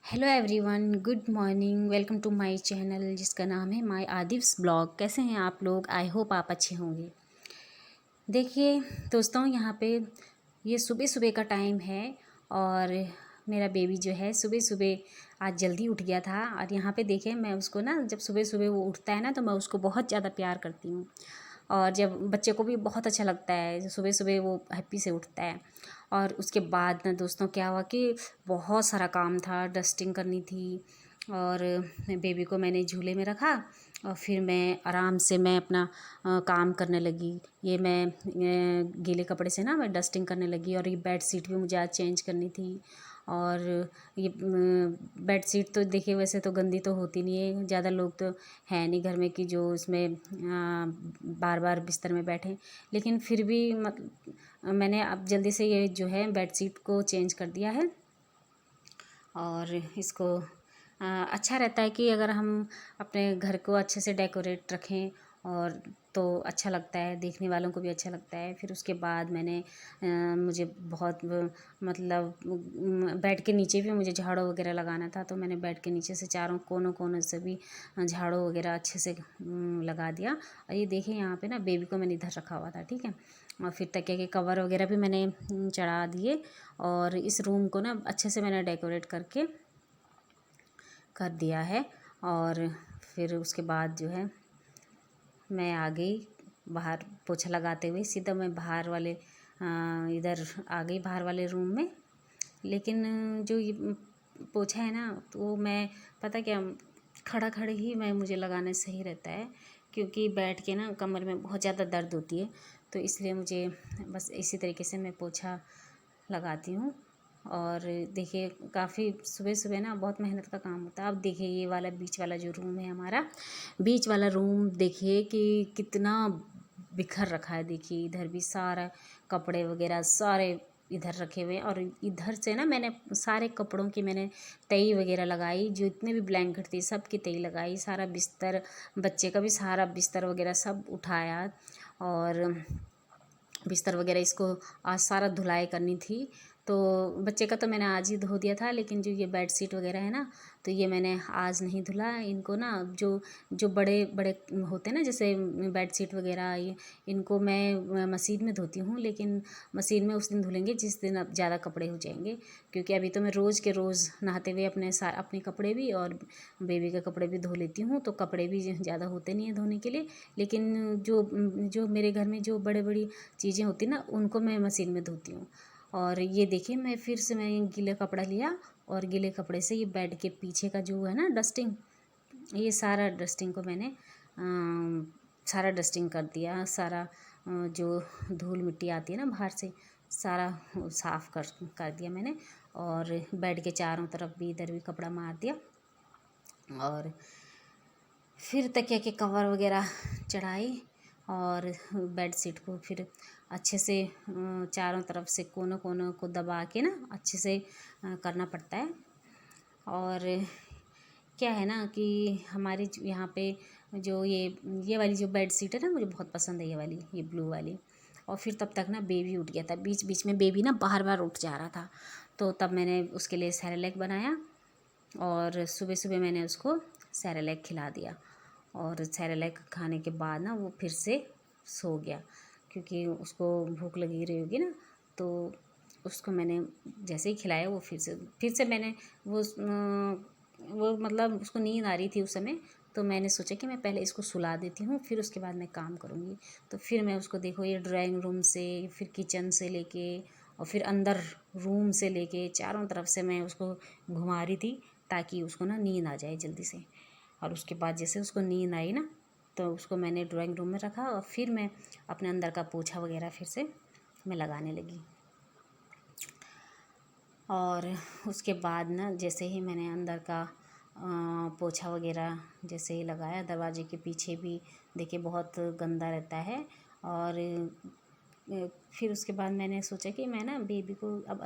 Hello everyone, good morning. Welcome to my channel जिसका नाम है माय आदिव्स ब्लॉग। कैसे हैं आप लोग? आई होप आप अच्छे होंगे। देखिए दोस्तों, यहाँ पे ये सुबह सुबह का टाइम है और मेरा बेबी जो है सुबह सुबह आज जल्दी उठ गया था। और यहाँ पे देखिए, मैं उसको ना जब सुबह सुबह वो उठता है ना तो मैं उसको बहुत ज़्यादा प्यार करती हूँ। और जब बच्चे को भी बहुत अच्छा लगता है सुबह सुबह वो हैप्पी से उठता है। और उसके बाद ना दोस्तों क्या हुआ कि बहुत सारा काम था, डस्टिंग करनी थी। और बेबी को मैंने झूले में रखा और फिर मैं अपना काम करने लगी। ये मैं गीले कपड़े से ना मैं डस्टिंग करने लगी। और ये बेड शीट भी मुझे आज चेंज करनी थी। और ये बेड शीट तो देखिए वैसे तो गंदी तो होती नहीं है, ज़्यादा लोग तो है नहीं घर में कि जो उसमें बार बार बिस्तर में बैठें। लेकिन फिर भी मैंने अब जल्दी से ये जो है बेड शीट को चेंज कर दिया है। और इसको अच्छा रहता है कि अगर हम अपने घर को अच्छे से डेकोरेट रखें और तो अच्छा लगता है, देखने वालों को भी अच्छा लगता है। फिर उसके बाद मुझे बहुत मतलब बेड के नीचे भी मुझे झाड़ू वगैरह लगाना था, तो मैंने बेड के नीचे से चारों कोनों कोनों से भी झाड़ू वगैरह अच्छे से लगा दिया। और ये देखिए यहाँ पे ना बेबी को मैंने इधर रखा हुआ था, ठीक है। और फिर तकिया के कवर वगैरह भी मैंने चढ़ा दिए। और इस रूम को ना अच्छे से मैंने डेकोरेट करके कर दिया है। और फिर उसके बाद जो है मैं आ गई बाहर पोछा लगाते हुए। सीधा मैं बाहर वाले इधर आ गई बाहर वाले रूम में। लेकिन जो ये पोछा है ना तो वो मैं पता क्या खड़ा खड़े ही मुझे लगाना सही रहता है, क्योंकि बैठ के ना कमर में बहुत ज़्यादा दर्द होती है। तो इसलिए मुझे बस इसी तरीके से मैं पोछा लगाती हूँ। और देखिए काफ़ी सुबह सुबह ना बहुत मेहनत का काम होता है। अब देखिए ये वाला बीच वाला जो रूम है हमारा, बीच वाला रूम देखिए कि कितना बिखर रखा है। देखिए इधर भी सारा कपड़े वगैरह सारे इधर रखे हुए हैं। और इधर से ना मैंने सारे कपड़ों की मैंने तई वगैरह लगाई, जो इतने भी ब्लैंकेट थी सब की तई लगाई। सारा बिस्तर, बच्चे का भी सारा बिस्तर वगैरह सब उठाया। और बिस्तर वगैरह इसको आज सारा धुलाई करनी थी। तो बच्चे का तो मैंने आज ही धो दिया था, लेकिन जो ये बेड शीट वगैरह है ना तो ये मैंने आज नहीं धुला। इनको ना जो जो बड़े बड़े होते हैं ना, जैसे बेड शीट वगैरह, ये इनको मैं मशीन में धोती हूँ। लेकिन मशीन में उस दिन धुलेंगे जिस दिन अब ज़्यादा कपड़े हो जाएंगे, क्योंकि अभी तो मैं रोज़ के रोज़ नहाते हुए अपने कपड़े भी और बेबी के कपड़े भी धो लेती हूँ, तो कपड़े भी ज़्यादा होते नहीं हैं धोने के लिए। लेकिन जो जो मेरे घर में जो बड़े बड़ी चीज़ें होती ना उनको मैं मशीन में धोती हूँ। और ये देखिए मैं गीला कपड़ा लिया और गीले कपड़े से ये बेड के पीछे का जो है ना डस्टिंग, ये सारा डस्टिंग को मैंने सारा डस्टिंग कर दिया। सारा जो धूल मिट्टी आती है ना बाहर से, सारा साफ़ कर दिया मैंने। और बेड के चारों तरफ भी इधर भी कपड़ा मार दिया। और फिर तकिया के कवर वगैरह चढ़ाई और बेड शीट को फिर अच्छे से चारों तरफ से कोनों कोनों को दबा के ना अच्छे से करना पड़ता है। और क्या है ना कि हमारे यहाँ पे जो ये वाली जो बेड शीट है ना मुझे बहुत पसंद है, ये वाली, ये ब्लू वाली। और फिर तब तक ना बेबी उठ गया था, बीच बीच में बेबी ना बार बार उठ जा रहा था। तो तब मैंने उसके लिए सेरेलैक बनाया और सुबह सुबह मैंने उसको सेरेलैक खिला दिया। और सेरेलैक खाने के बाद ना वो फिर से सो गया, क्योंकि उसको भूख लगी रही होगी ना। तो उसको मैंने जैसे ही खिलाया वो फिर से मैंने वो मतलब उसको नींद आ रही थी उस समय। तो मैंने सोचा कि मैं पहले इसको सुला देती हूँ, फिर उसके बाद मैं काम करूँगी। तो फिर मैं उसको देखो ये ड्राइंग रूम से, फिर किचन से लेके और फिर अंदर रूम से लेके चारों तरफ से मैं उसको घुमा रही थी, ताकि उसको ना नींद आ जाए जल्दी से। और उसके बाद जैसे उसको नींद आई ना तो उसको मैंने ड्राइंग रूम में रखा और फिर मैं अपने अंदर का पोछा वगैरह फिर से मैं लगाने लगी। और उसके बाद ना जैसे ही मैंने अंदर का पोछा वगैरह जैसे ही लगाया, दरवाजे के पीछे भी देखिए बहुत गंदा रहता है। और फिर उसके बाद मैंने सोचा कि मैं ना बेबी को अब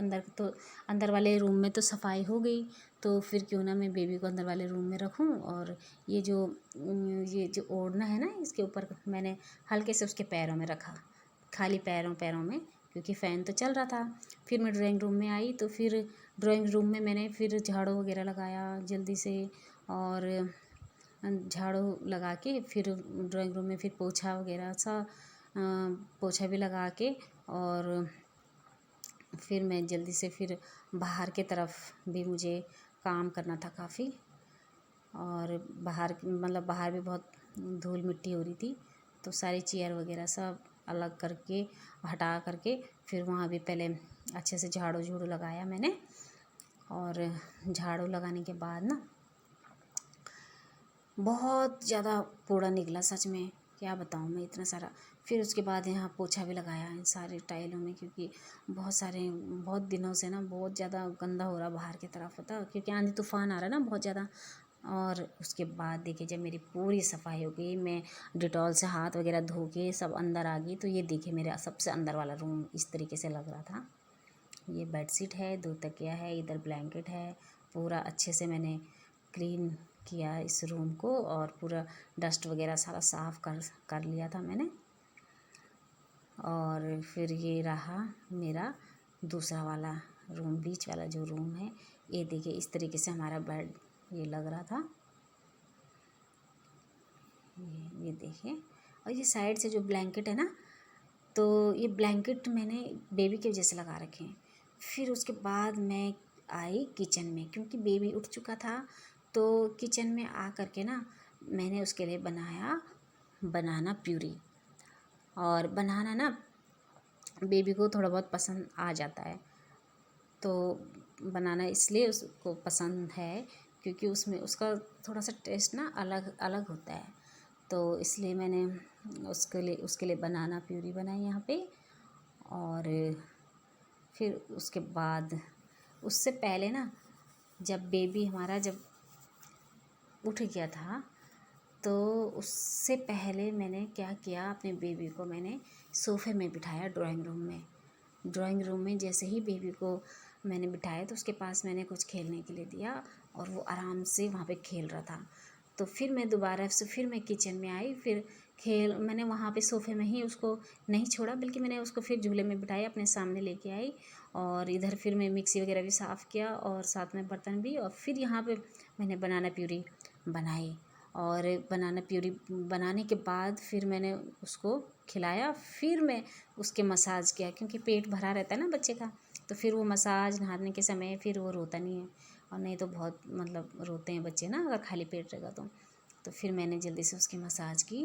अंदर वाले रूम में तो सफाई हो गई, तो फिर क्यों ना मैं बेबी को अंदर वाले रूम में रखूं। और ये जो ओढ़ना है ना इसके ऊपर मैंने हल्के से उसके पैरों में रखा, खाली पैरों में, क्योंकि फ़ैन तो चल रहा था। फिर मैं ड्राइंग रूम में आई तो फिर ड्राइंग रूम में मैंने फिर झाड़ू वगैरह लगाया जल्दी से, और झाड़ू लगा के फिर ड्राइंग रूम में फिर पोछा वगैरह सा पोछा भी लगा के, और फिर मैं जल्दी से फिर बाहर के तरफ भी मुझे काम करना था काफ़ी, और बाहर मतलब बाहर भी बहुत धूल मिट्टी हो रही थी, तो सारी चेयर वगैरह सब अलग करके हटा करके फिर वहाँ भी पहले अच्छे से झाड़ू झूड़ू लगाया मैंने। और झाड़ू लगाने के बाद ना बहुत ज़्यादा कूड़ा निकला, सच में क्या बताऊँ मैं, इतना सारा। फिर उसके बाद यहाँ पोछा भी लगाया इन सारे टाइलों में, क्योंकि बहुत दिनों से ना बहुत ज़्यादा गंदा हो रहा बाहर की तरफ होता, क्योंकि आंधी तूफान आ रहा है ना बहुत ज़्यादा। और उसके बाद देखिए जब मेरी पूरी सफाई हो गई, मैं डिटॉल से हाथ वगैरह धो के सब अंदर आ गई, तो ये देखिए मेरा सबसे अंदर वाला रूम इस तरीके से लग रहा था। ये बेडशीट है, 2 तकिया है, इधर ब्लैंकेट है, पूरा अच्छे से मैंने क्लीन किया इस रूम को, और पूरा डस्ट वगैरह सारा साफ़ कर लिया था मैंने। और फिर ये रहा मेरा दूसरा वाला रूम, बीच वाला जो रूम है। ये देखिए इस तरीके से हमारा बेड ये लग रहा था, ये देखिए। और ये साइड से जो ब्लैंकेट है ना, तो ये ब्लैंकेट मैंने बेबी की वजह से लगा रखे हैं। फिर उसके बाद मैं आई किचन में, क्योंकि बेबी उठ चुका था, तो किचन में आ करके ना मैंने उसके लिए बनाया बनाना प्यूरी। और बनाना ना बेबी को थोड़ा बहुत पसंद आ जाता है, तो बनाना इसलिए उसको पसंद है क्योंकि उसमें उसका थोड़ा सा टेस्ट ना अलग अलग होता है, तो इसलिए मैंने उसके लिए बनाना प्यूरी बनाई यहाँ पे। और फिर उसके बाद उससे पहले ना जब बेबी हमारा जब उठ गया था, तो उससे पहले मैंने क्या किया, अपने बेबी को मैंने सोफ़े में बिठाया ड्राइंग रूम में जैसे ही बेबी को मैंने बिठाया, तो उसके पास मैंने कुछ खेलने के लिए दिया, और वो आराम से वहाँ पे खेल रहा था। तो फिर मैं दोबारा से फिर मैं किचन में आई, फिर मैंने वहाँ पे सोफ़े में ही उसको नहीं छोड़ा, बल्कि मैंने उसको फिर झूले में बिठाया, अपने सामने लेके आई, और इधर फिर मैं मिक्सी वगैरह भी साफ़ किया, और साथ में बर्तन भी। और फिर यहाँ पे मैंने बनाना प्यूरी बनाई, और बनाना प्यूरी बनाने के बाद फिर मैंने उसको खिलाया। फिर मैं उसके मसाज किया, क्योंकि पेट भरा रहता है ना बच्चे का, तो फिर वो मसाज नहाने के समय फिर वो रोता नहीं है, और नहीं तो बहुत मतलब रोते हैं बच्चे ना अगर खाली पेट रहेगा तो फिर मैंने जल्दी से उसकी मसाज की।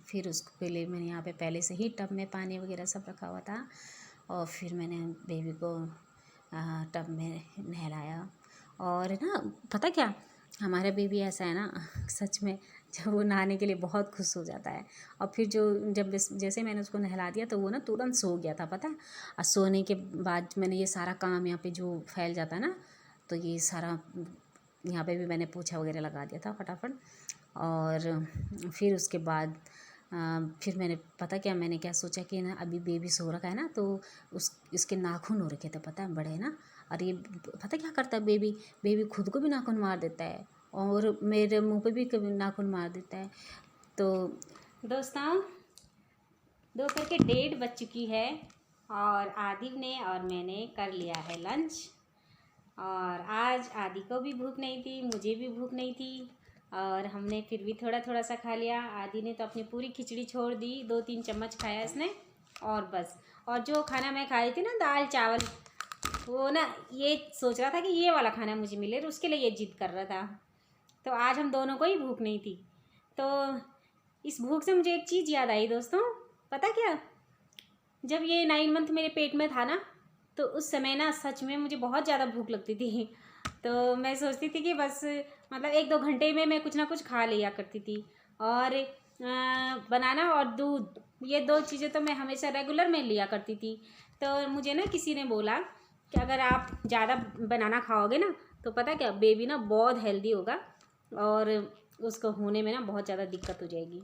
फिर उसके लिए मैंने यहाँ पे पहले से ही टब में पानी वगैरह सब रखा हुआ था, और फिर मैंने बेबी को टब में नहलाया। और ना पता क्या, हमारा बेबी ऐसा है ना, सच में जब वो नहाने के लिए बहुत खुश हो जाता है। और फिर जैसे मैंने उसको नहला दिया, तो वो ना तुरंत सो गया था, पता है। और सोने के बाद मैंने ये सारा काम यहाँ पे जो फैल जाता है ना, तो ये सारा यहाँ पे भी मैंने पोछा वगैरह लगा दिया था फटाफट। और फिर उसके बाद फिर मैंने पता क्या, मैंने क्या सोचा कि ना अभी बेबी सो रखा है ना, तो इसके नाखून हो रखे थे, पता है, बड़े ना। और ये पता क्या करता है, बेबी खुद को भी नाखून मार देता है, और मेरे मुंह पे भी कभी नाखून मार देता है। तो दोस्तों, दोपहर के 1:30 बज चुकी है, और आदिव ने और मैंने कर लिया है लंच। और आज आदि को भी भूख नहीं थी, मुझे भी भूख नहीं थी, और हमने फिर भी थोड़ा थोड़ा सा खा लिया। आदि ने तो अपनी पूरी खिचड़ी छोड़ दी, 2-3 चम्मच खाया इसने, और बस। और जो खाना मैं खाई थी ना, दाल चावल, वो ना ये सोच रहा था कि ये वाला खाना मुझे मिले, तो उसके लिए ये जिद कर रहा था। तो आज हम दोनों को ही भूख नहीं थी। तो इस भूख से मुझे एक चीज़ याद आई दोस्तों, पता क्या, जब ये 9 मंथ मेरे पेट में था ना, तो उस समय ना सच में मुझे बहुत ज़्यादा भूख लगती थी। तो मैं सोचती थी कि बस मतलब 1-2 घंटे में मैं कुछ ना कुछ खा लिया करती थी। और बनाना और दूध, ये 2 चीज़ें तो मैं हमेशा रेगुलर में लिया करती थी। तो मुझे ना किसी ने बोला कि अगर आप ज़्यादा बनाना खाओगे ना, तो पता क्या, बेबी ना बहुत हेल्दी होगा, और उसको होने में ना बहुत ज़्यादा दिक्कत हो जाएगी।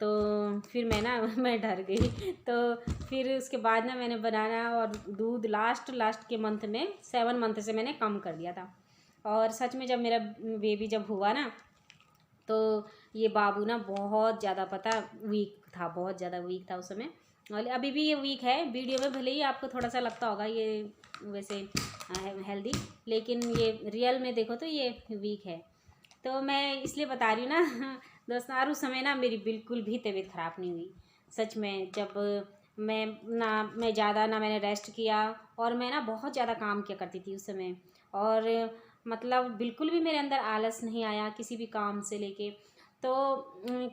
तो फिर मैं डर गई। तो फिर उसके बाद ना मैंने बनाना और दूध लास्ट के मंथ में 7 मंथ से मैंने कम कर दिया था। और सच में जब मेरा बेबी जब हुआ ना, तो ये बाबू ना बहुत ज़्यादा पता वीक था, बहुत ज़्यादा वीक था उस समय। और अभी भी ये वीक है, वीडियो में भले ही आपको थोड़ा सा लगता होगा ये वैसे हेल्दी, लेकिन ये रियल में देखो तो ये वीक है। तो मैं इसलिए बता रही हूँ ना दोस्तों, और उस समय ना मेरी बिल्कुल भी तबीयत ख़राब नहीं हुई सच में। जब मैं ज़्यादा ना मैंने रेस्ट किया, और मैं ना बहुत ज़्यादा काम किया करती थी उस समय, और मतलब बिल्कुल भी मेरे अंदर आलस नहीं आया किसी भी काम से लेके। तो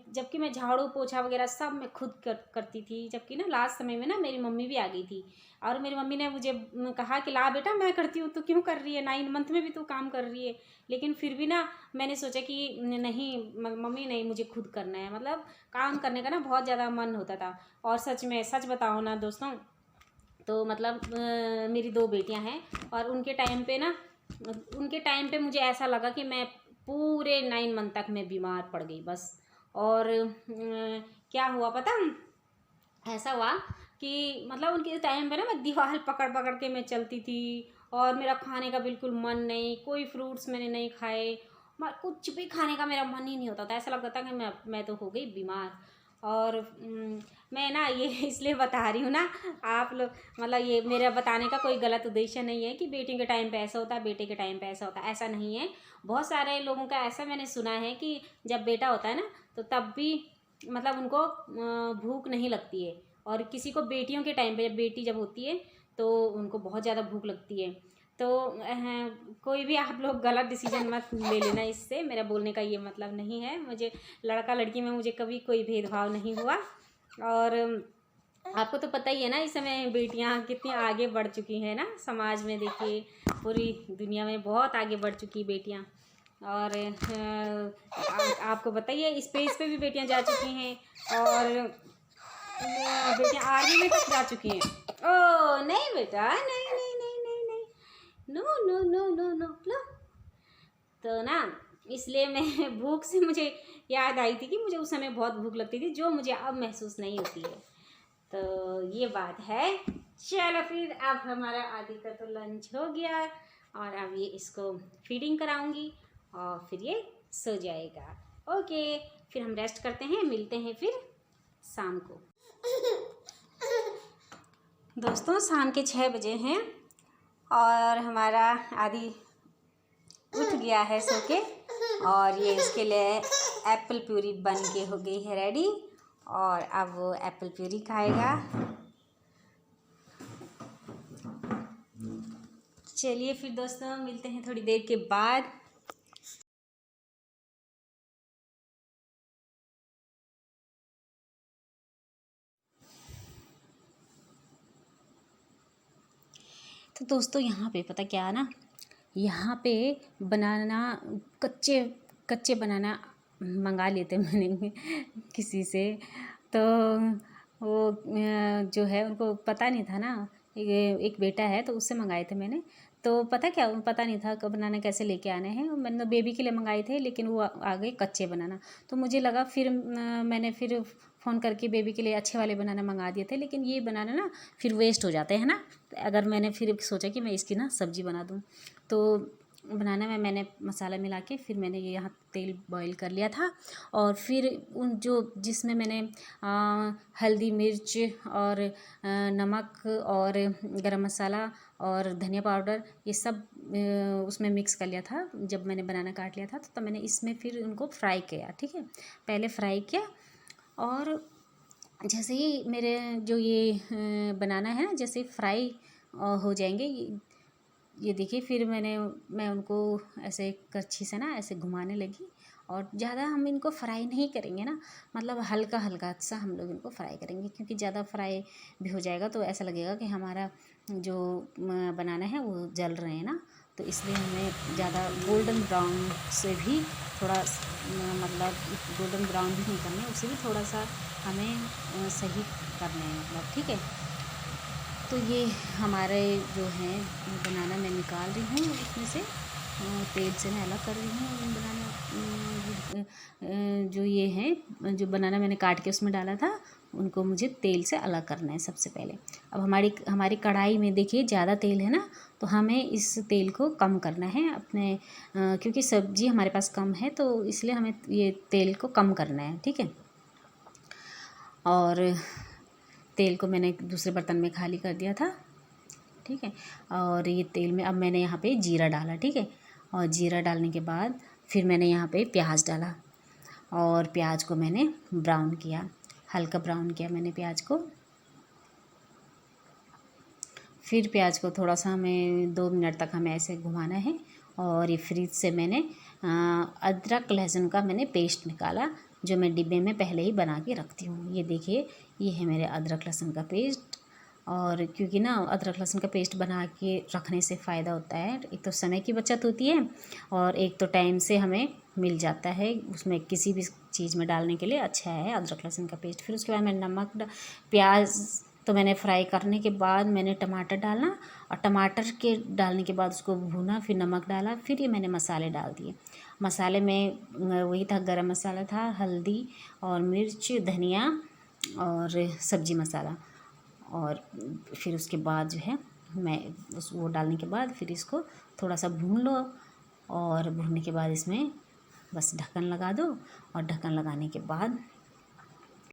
जबकि मैं झाड़ू पोछा वगैरह सब मैं खुद करती थी, जबकि ना लास्ट समय में ना मेरी मम्मी भी आ गई थी, और मेरी मम्मी ने मुझे कहा कि ला बेटा मैं करती हूँ, तो क्यों कर रही है, 9 मंथ में भी तू काम कर रही है। लेकिन फिर भी ना मैंने सोचा कि नहीं मम्मी, नहीं मुझे खुद करना है, मतलब काम करने का ना बहुत ज़्यादा मन होता था। और सच में सच बताओ ना दोस्तों, तो मतलब मेरी 2 बेटियां हैं, और उनके टाइम पे मुझे ऐसा लगा कि मैं पूरे 9 मंथ तक मैं बीमार पड़ गई बस। और क्या हुआ पता, ऐसा हुआ कि मतलब उनके टाइम पे ना मैं दीवार पकड़ पकड़ के मैं चलती थी, और मेरा खाने का बिल्कुल मन नहीं, कोई फ्रूट्स मैंने नहीं खाए, कुछ भी खाने का मेरा मन ही नहीं होता था। ऐसा लगता था कि मैं तो हो गई बीमार। और मैं ना ये इसलिए बता रही हूँ ना आप लोग, मतलब ये मेरा बताने का कोई गलत उद्देश्य नहीं है कि बेटियों के टाइम पे ऐसा होता है, बेटे के टाइम पे ऐसा होता है, ऐसा नहीं है। बहुत सारे लोगों का ऐसा मैंने सुना है कि जब बेटा होता है ना तो तब भी मतलब उनको भूख नहीं लगती है, और किसी को बेटियों के टाइम पे जब होती है तो उनको बहुत ज़्यादा भूख लगती है। तो कोई भी आप लोग गलत डिसीजन मत ले लेना, इससे मेरा बोलने का ये मतलब नहीं है। मुझे लड़का लड़की में मुझे कभी कोई भेदभाव नहीं हुआ। और आपको तो पता ही है ना इस समय बेटियां कितनी आगे बढ़ चुकी हैं ना समाज में, देखिए पूरी दुनिया में बहुत आगे बढ़ चुकी बेटियां। और आपको बताइए स्पेस पे भी बेटियां जा चुकी हैं, और बेटियां आर्मी में तक जा चुकी हैं। ओ नहीं बेटा, नहीं नहीं नहीं नहीं नहीं, no no no no no no. तो ना इसलिए मैं भूख से मुझे याद आई थी कि मुझे उस समय बहुत भूख लगती थी, जो मुझे अब महसूस नहीं होती है। तो ये बात है। चलो फिर अब हमारा आदि का तो लंच हो गया, और अब ये इसको फीडिंग कराऊंगी, और फिर ये सो जाएगा। ओके, फिर हम रेस्ट करते हैं, मिलते हैं फिर शाम को। दोस्तों शाम के 6 बजे हैं, और हमारा आदि उठ गया है सो के, और ये इसके लिए एप्पल प्यूरी बन के हो गई है रेडी, और अब वो एप्पल प्यूरी खाएगा। चलिए फिर दोस्तों मिलते हैं थोड़ी देर के बाद। तो दोस्तों यहाँ पे पता क्या है ना, यहाँ पे बनाना कच्चे कच्चे बनाना मंगा लेते मैंने किसी से। तो वो जो है उनको पता नहीं था ना, एक बेटा है तो उससे मंगाए थे मैंने। तो पता नहीं था कब बनाना कैसे लेके आने हैं। मैंने बेबी के लिए मंगाए थे, लेकिन वो आ गए कच्चे बनाना। तो मुझे लगा फिर मैंने फिर फ़ोन करके बेबी के लिए अच्छे वाले बनाना मंगा दिए थे, लेकिन ये बनाना ना फिर वेस्ट हो जाते हैं ना। अगर मैंने फिर सोचा कि मैं इसकी ना सब्ज़ी बना दूँ, तो बनाना में मैंने मसाला मिला के फिर मैंने ये यहाँ तेल बॉईल कर लिया था, और फिर उन जो जिसमें मैंने हल्दी मिर्च और नमक और गरम मसाला और धनिया पाउडर ये सब उसमें मिक्स कर लिया था। जब मैंने बनाना काट लिया था तो तब मैंने इसमें फिर उनको फ्राई किया। ठीक है, पहले फ्राई किया, और जैसे ही मेरे जो ये बनाना है ना जैसे फ्राई हो जाएंगे, ये देखिए फिर मैं उनको ऐसे कच्छी से ना ऐसे घुमाने लगी। और ज़्यादा हम इनको फ्राई नहीं करेंगे ना, मतलब हल्का हल्का सा हम लोग इनको फ्राई करेंगे, क्योंकि ज़्यादा फ्राई भी हो जाएगा तो ऐसा लगेगा कि हमारा जो बनाना है वो जल रहे हैं ना। तो इसलिए हमें ज़्यादा गोल्डन ब्राउन से भी थोड़ा मतलब गोल्डन ब्राउन भी नहीं करना है, उसे भी थोड़ा सा हमें सही करना है, मतलब ठीक है। तो ये हमारे जो हैं बनाना मैं निकाल रही हूँ उसमें से, तेल से मैं अलग कर रही हूँ बनाना। जो ये हैं जो बनाना मैंने काट के उसमें डाला था, उनको मुझे तेल से अलग करना है सबसे पहले। अब हमारी कढ़ाई में देखिए ज़्यादा तेल है ना, तो हमें इस तेल को कम करना है अपने, क्योंकि सब्ज़ी हमारे पास कम है तो इसलिए हमें ये तेल को कम करना है। ठीक है, और तेल को मैंने दूसरे बर्तन में खाली कर दिया था, ठीक है। और ये तेल में अब मैंने यहाँ पे जीरा डाला, ठीक है। और जीरा डालने के बाद फिर मैंने यहाँ पे प्याज डाला और प्याज को मैंने ब्राउन किया, हल्का ब्राउन किया मैंने प्याज को। फिर प्याज को थोड़ा सा हमें 2 मिनट तक हमें ऐसे घुमाना है। और ये फ्रिज से मैंने अदरक लहसुन का मैंने पेस्ट निकाला, जो मैं डिब्बे में पहले ही बना के रखती हूँ। ये देखिए, ये है मेरे अदरक लहसुन का पेस्ट। और क्योंकि ना अदरक लहसुन का पेस्ट बना के रखने से फ़ायदा होता है, एक तो समय की बचत होती है और एक तो टाइम से हमें मिल जाता है, उसमें किसी भी चीज़ में डालने के लिए अच्छा है अदरक लहसुन का पेस्ट। फिर उसके बाद मैंने प्याज तो मैंने फ्राई करने के बाद मैंने टमाटर डाला और टमाटर के डालने के बाद उसको भूना, फिर नमक डाला, फिर ये मैंने मसाले डाल दिए। मसाले में वही था, गरम मसाला था, हल्दी और मिर्च, धनिया और सब्जी मसाला। और फिर उसके बाद जो है मैं वो डालने के बाद फिर इसको थोड़ा सा भून लो और भूनने के बाद इसमें बस ढक्कन लगा दो। और ढक्कन लगाने के बाद